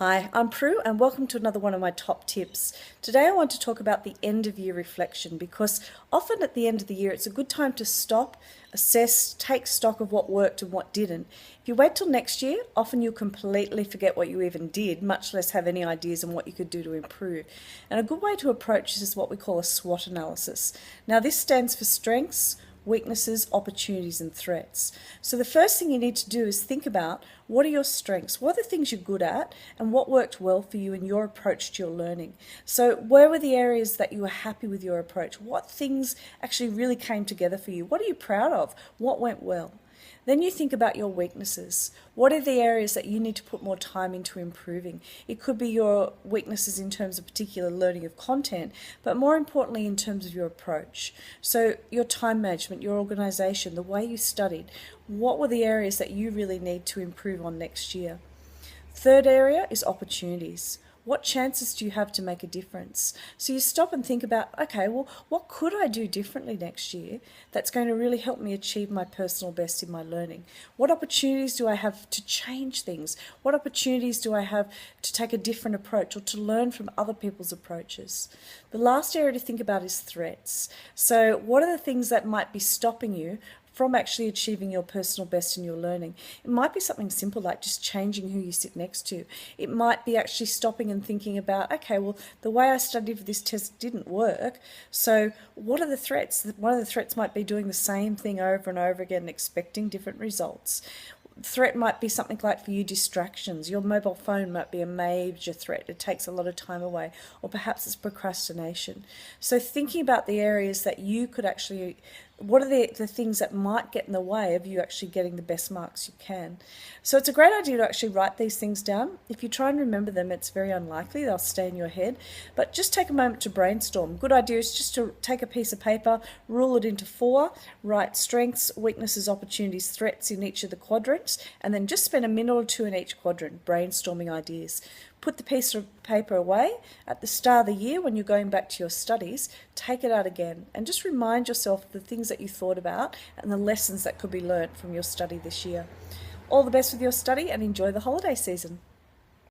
Hi, I'm Prue and welcome to another one of my top tips. Today I want to talk about the end of year reflection because often at the end of the year it's a good time to stop, assess, take stock of what worked and what didn't. If you wait till next year, often you'll completely forget what you even did, much less have any ideas on what you could do to improve. And a good way to approach this is what we call a SWOT analysis. Now this stands for strengths, weaknesses, opportunities and threats. So the first thing you need to do is think about what are your strengths, what are the things you're good at and what worked well for you in your approach to your learning. So where were the areas that you were happy with your approach? What things actually really came together for you? What are you proud of? What went well? Then you think about your weaknesses. What are the areas that you need to put more time into improving? It could be your weaknesses in terms of particular learning of content, but more importantly in terms of your approach. So your time management, your organisation, the way you studied, what were the areas that you really need to improve on next year? Third area is opportunities. What chances do you have to make a difference? So you stop and think about, okay, well, what could I do differently next year that's going to really help me achieve my personal best in my learning? What opportunities do I have to change things? What opportunities do I have to take a different approach or to learn from other people's approaches? The last area to think about is threats. So what are the things that might be stopping you from actually achieving your personal best in your learning? It might be something simple like just changing who you sit next to. It might be actually stopping and thinking about, okay, well, the way I studied for this test didn't work, so what are the threats? One of the threats might be doing the same thing over and over again and expecting different results. Threat might be something like for you distractions. Your mobile phone might be a major threat. It takes a lot of time away, or perhaps it's procrastination. So thinking about the areas that you could actually, what are the things that might get in the way of you actually getting the best marks you can? So it's a great idea to actually write these things down. If you try and remember them, it's very unlikely they'll stay in your head, but just take a moment to brainstorm. Good idea is just to take a piece of paper, rule it into 4, write strengths, weaknesses, opportunities, threats in each of the quadrants, and then just spend a minute or 2 in each quadrant brainstorming ideas. Put the piece of paper away at the start of the year when you're going back to your studies, take it out again and just remind yourself of the things that you thought about and the lessons that could be learnt from your study this year. All the best with your study and enjoy the holiday season.